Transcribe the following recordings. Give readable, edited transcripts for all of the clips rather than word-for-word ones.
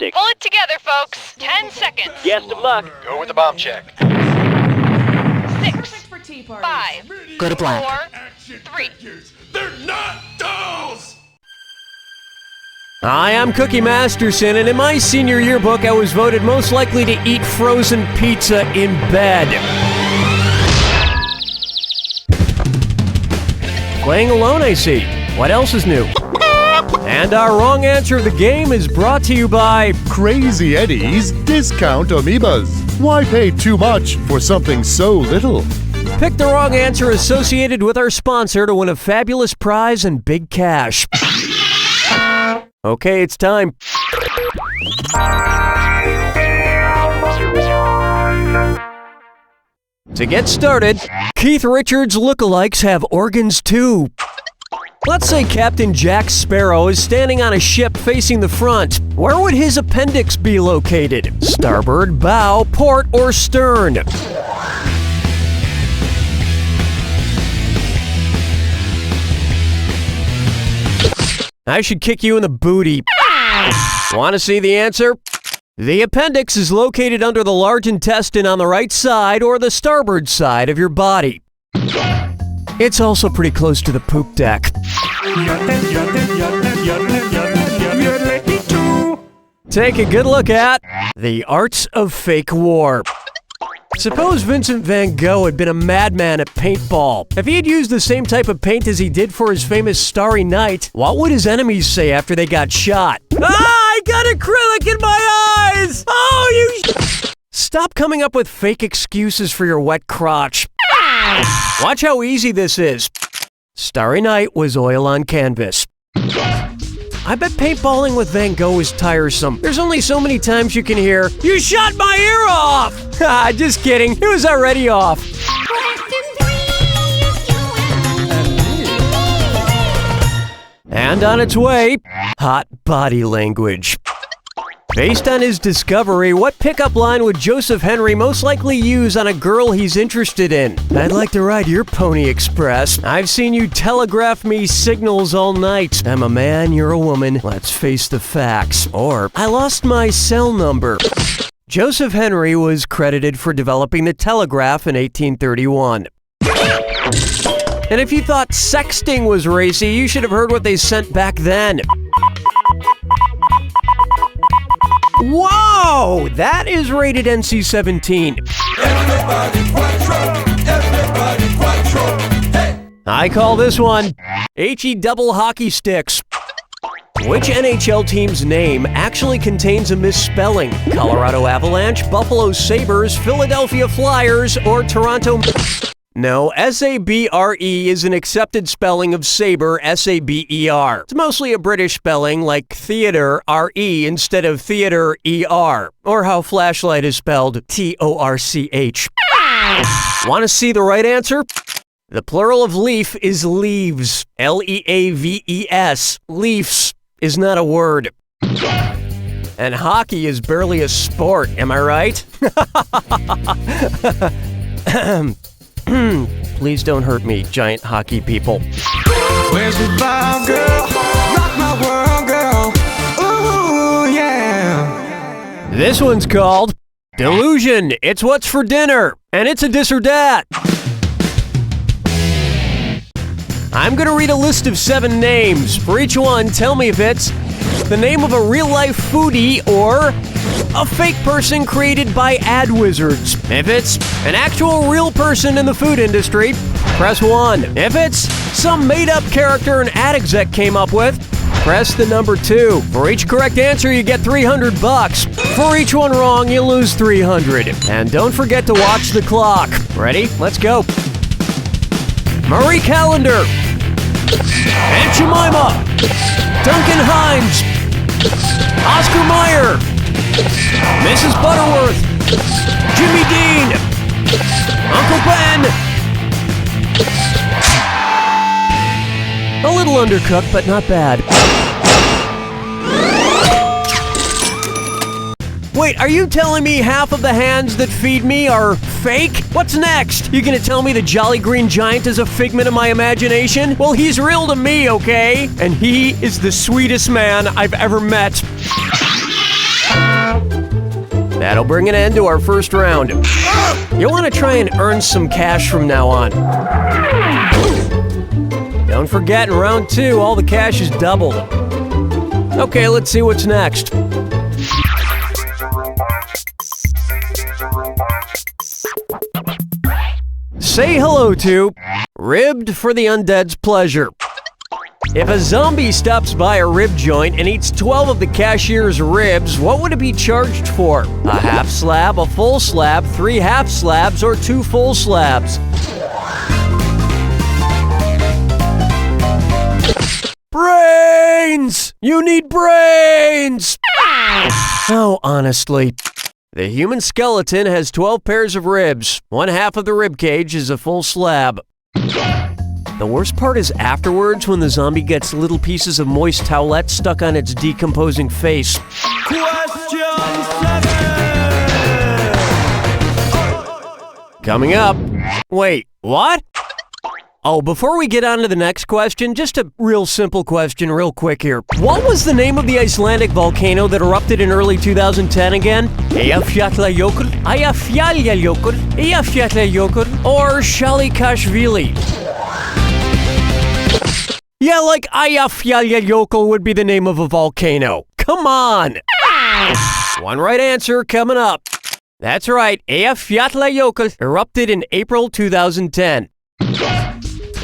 ballistic. Pull it together, folks. 10 seconds. Best of luck. Go with the bomb check. 6, 5, Go to black. 4, 3. They're not dolls! Hi, I'm Cookie Masterson, and in my senior yearbook, I was voted most likely to eat frozen pizza in bed. Playing alone, I see. What else is new? And our wrong answer of the game is brought to you by Crazy Eddie's Discount Amoebas. Why pay too much for something so little? Pick the wrong answer associated with our sponsor to win a fabulous prize and big cash. Okay, it's time. To get started, Keith Richards lookalikes have organs too. Let's say Captain Jack Sparrow is standing on a ship facing the front. Where would his appendix be located? Starboard, bow, port, or stern? I should kick you in the booty. Want to see the answer? The appendix is located under the large intestine on the right side or the starboard side of your body. It's also pretty close to the poop deck. Take a good look at the arts of fake war. Suppose Vincent van Gogh had been a madman at paintball. If he had used the same type of paint as he did for his famous Starry Night, what would his enemies say after they got shot? I got acrylic in my eyes! Oh, you Stop coming up with fake excuses for your wet crotch. Watch how easy this is. Starry Night was oil on canvas. I bet paintballing with Van Gogh is tiresome. There's only so many times you can hear, "You shot my ear off!" Just kidding, it was already off. And on its way, hot body language. Based on his discovery, what pickup line would Joseph Henry most likely use on a girl he's interested in? I'd like to ride your Pony Express. I've seen you telegraph me signals all night. I'm a man, you're a woman. Let's face the facts. Or, I lost my cell number. Joseph Henry was credited for developing the telegraph in 1831. And if you thought sexting was racy, you should have heard what they sent back then. Whoa! That is rated NC-17. I call this one HE double hockey sticks. Which NHL team's name actually contains a misspelling? Colorado Avalanche, Buffalo Sabres, Philadelphia Flyers, or Toronto... No, S-A-B-R-E is an accepted spelling of saber, S-A-B-E-R. It's mostly a British spelling like theater, R-E, instead of theater, E-R. Or how flashlight is spelled, T-O-R-C-H. Want to see the right answer? The plural of leaf is leaves, L-E-A-V-E-S. Leafs is not a word. And hockey is barely a sport, am I right? Please don't hurt me, giant hockey people. Where's the vibe, girl? Rock my world, girl. Ooh, yeah. This one's called Delusion. It's what's for dinner, and it's a this or that. I'm gonna read a list of 7 names. For each one, tell me if it's the name of a real-life foodie or a fake person created by ad wizards. If it's an actual real person in the food industry, press 1. If it's some made-up character an ad exec came up with, press the number 2. For each correct answer, you get $300. For each one wrong, you lose $300. And don't forget to watch the clock. Ready? Let's go. Marie Callender, Aunt Jemima, Duncan Hines, Oscar Mayer, Mrs. Butterworth, Jimmy Dean, Uncle Ben. A little undercooked, but not bad. Wait, are you telling me half of the hands that feed me are fake? What's next? You gonna tell me the Jolly Green Giant is a figment of my imagination? Well, he's real to me, okay? And he is the sweetest man I've ever met. That'll bring an end to our first round. You'll want to try and earn some cash from now on. Don't forget, in round 2, all the cash is doubled. Okay, let's see what's next. Say hello to Ribbed for the Undead's Pleasure. If a zombie stops by a rib joint and eats 12 of the cashier's ribs, what would it be charged for? A half slab, a full slab, 3 half slabs, or 2 full slabs? Brains! You need brains! Oh, honestly. The human skeleton has 12 pairs of ribs. 1 half of the rib cage is a full slab. The worst part is afterwards when the zombie gets little pieces of moist towelette stuck on its decomposing face. Question 7. Coming up. Wait, what? Oh, before we get on to the next question, just a real simple question real quick here. What was the name of the Icelandic volcano that erupted in early 2010 again? Eyjafjallajökull, Eyjafjallajökull, Eyjafjallajökull, or Shalikashvili? Yeah, like Eyjafjallajökull would be the name of a volcano. Come on! One right answer coming up. That's right, Eyjafjallajökull erupted in April 2010.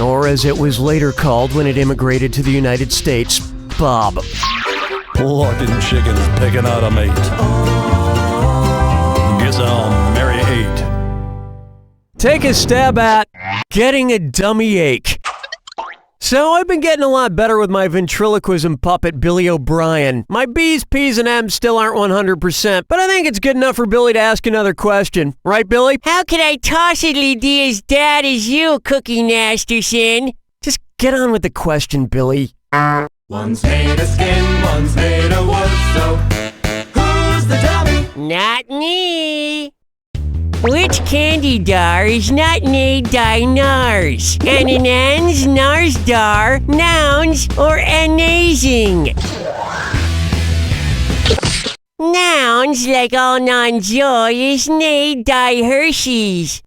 Or as it was later called when it immigrated to the United States, Bob. Looking chickens picking out a mate. Guess I'll marry 8. Take a stab at getting a dummy ache. So I've been getting a lot better with my ventriloquism puppet, Billy O'Brien. My B's, P's, and M's still aren't 100%, but I think it's good enough for Billy to ask another question. Right, Billy? How could I tossedly be as bad as you, Cookie Masterson? Just get on with the question, Billy. One's made of skin, one's made of wood, so who's the dummy? Not me. Which candy dar is not made by nars? Ananans, nars dar, nouns, or amazing? Nouns, like all non-joy, is made by Hershey's.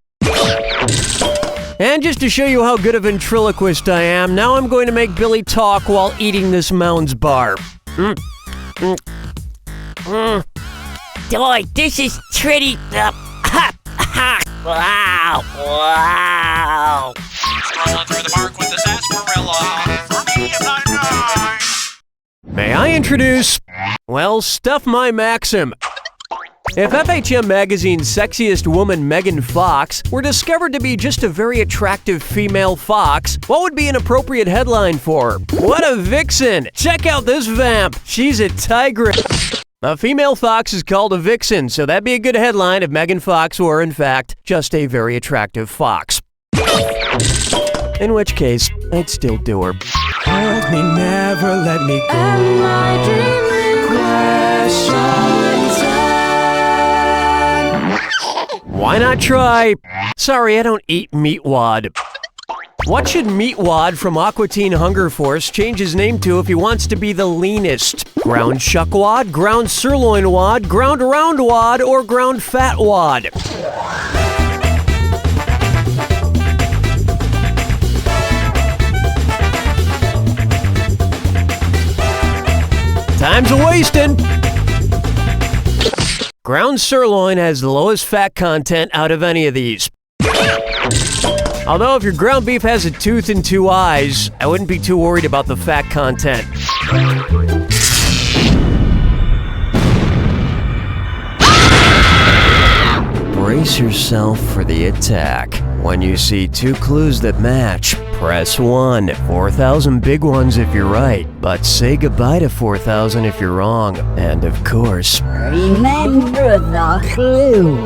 And just to show you how good a ventriloquist I am, now I'm going to make Billy talk while eating this Mounds bar. Boy, this is pretty... Wow! Wow! Strolling through the park with the sarsaparilla. For me, I'm May I introduce, well, Stuff My Maxim. If FHM Magazine's sexiest woman, Megan Fox, were discovered to be just a very attractive female fox, what would be an appropriate headline for her? What a vixen! Check out this vamp! She's a tigress! A female fox is called a vixen, so that'd be a good headline if Megan Fox were, in fact, just a very attractive fox. In which case, I'd still do her. Hold me, never let me go. Am I dreaming? Why not try? Sorry, I don't eat meat wad. What should Meatwad from Aqua Teen Hunger Force change his name to if he wants to be the leanest? Ground shuck wad, ground sirloin wad, ground round wad, or ground fat wad? Time's a-wasting. Ground sirloin has the lowest fat content out of any of these. Although if your ground beef has a tooth and 2 eyes, I wouldn't be too worried about the fat content. Brace yourself for the attack. When you see 2 clues that match, press 1. 4,000 big ones if you're right, but say goodbye to 4,000 if you're wrong. And of course, remember the clue.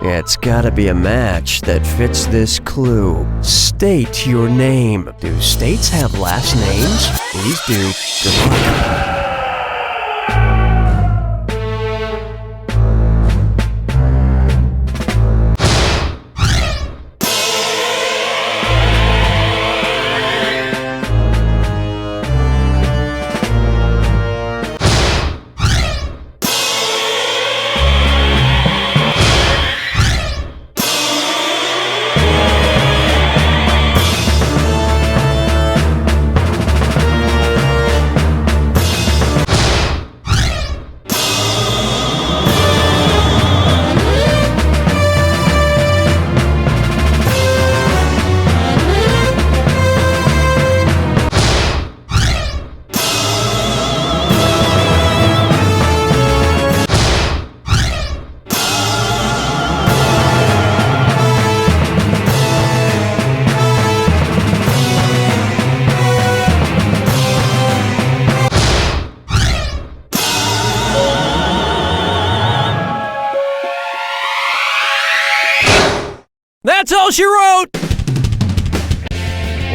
It's gotta be a match that fits this clue. State your name. Do states have last names? These do. Good luck. she wrote!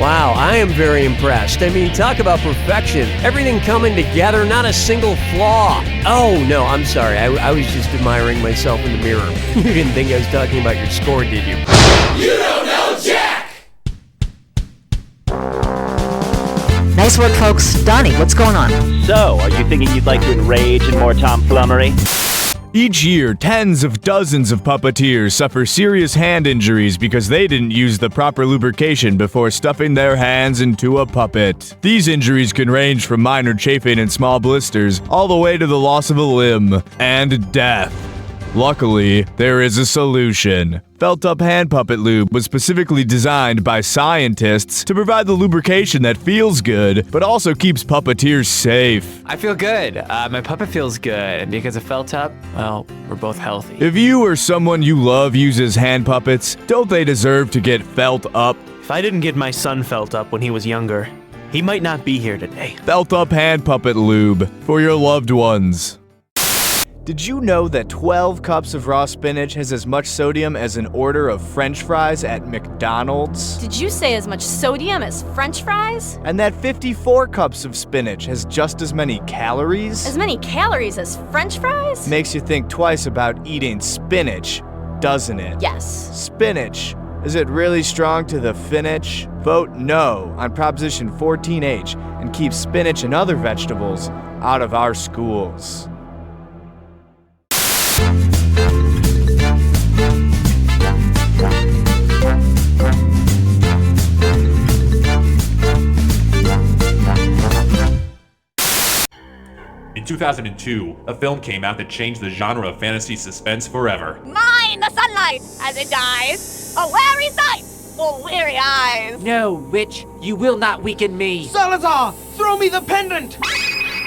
Wow, I am very impressed. I mean, talk about perfection. Everything coming together, not a single flaw. Oh, no, I'm sorry. I was just admiring myself in the mirror. You didn't think I was talking about your score, did you? You don't know Jack! Nice work, folks. Donnie, what's going on? So, are you thinking you'd like to enrage in more tomflummery? Each year, tens of dozens of puppeteers suffer serious hand injuries because they didn't use the proper lubrication before stuffing their hands into a puppet. These injuries can range from minor chafing and small blisters all the way to the loss of a limb and death. Luckily, there is a solution. Felt-up hand puppet lube was specifically designed by scientists to provide the lubrication that feels good, but also keeps puppeteers safe. I feel good. My puppet feels good. And because of Felt-up, well, we're both healthy. If you or someone you love uses hand puppets, don't they deserve to get felt up? If I didn't get my son felt up when he was younger, he might not be here today. Felt-up hand puppet lube for your loved ones. Did you know that 12 cups of raw spinach has as much sodium as an order of French fries at McDonald's? Did you say as much sodium as French fries? And that 54 cups of spinach has just as many calories? As many calories as French fries? Makes you think twice about eating spinach, doesn't it? Yes. Spinach. Is it really strong to the finish? Vote no on Proposition 14H and keep spinach and other vegetables out of our schools. In 2002, a film came out that changed the genre of fantasy suspense forever. Mine the sunlight as it dies. A wary sight for weary eyes. No, witch, you will not weaken me. Salazar, throw me the pendant!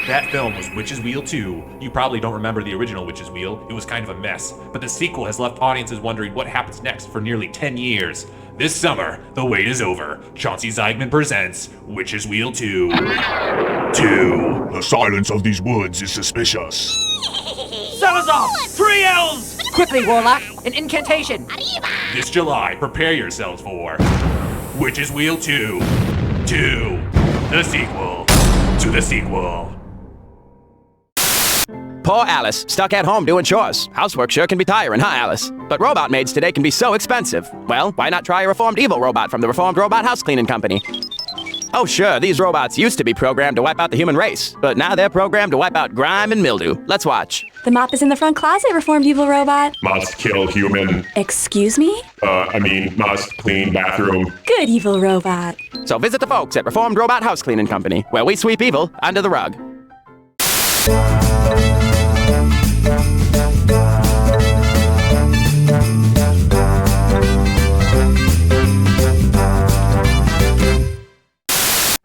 That film was Witch's Wheel 2. You probably don't remember the original Witch's Wheel. It was kind of a mess. But the sequel has left audiences wondering what happens next for nearly 10 years. This summer, the wait is over. Chauncey Zeigman presents Witch's Wheel 2. 2. The silence of these woods is suspicious. Salazar, 3 L's! Quickly, Warlock, an incantation. This July, prepare yourselves for Witch's Wheel 2. 2. The sequel to the sequel. Poor Alice, stuck at home doing chores. Housework sure can be tiring, huh, Alice? But robot maids today can be so expensive. Well, why not try a reformed evil robot from the Reformed Robot House Cleaning Company? Oh sure, these robots used to be programmed to wipe out the human race, but now they're programmed to wipe out grime and mildew. Let's watch. The mop is in the front closet, Reformed Evil Robot. Must kill human. Excuse me? Must clean bathroom. Good, Evil Robot. So visit the folks at Reformed Robot House Cleaning Company, where we sweep evil under the rug.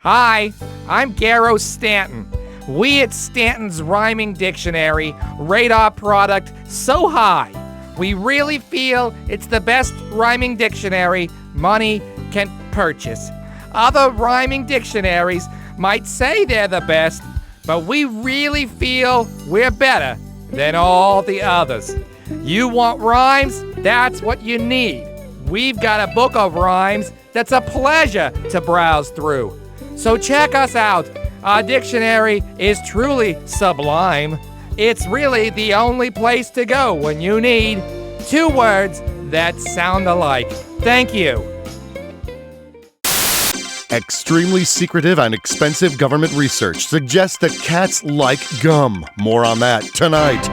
Hi, I'm Garrow Stanton. We at Stanton's Rhyming Dictionary rate our product so high. We really feel it's the best rhyming dictionary money can purchase. Other rhyming dictionaries might say they're the best, but we really feel we're better than all the others. You want rhymes? That's what you need. We've got a book of rhymes that's a pleasure to browse through. So check us out. Our dictionary is truly sublime. It's really the only place to go when you need 2 words that sound alike. Thank you. Extremely secretive and expensive government research suggests that cats like gum. More on that tonight.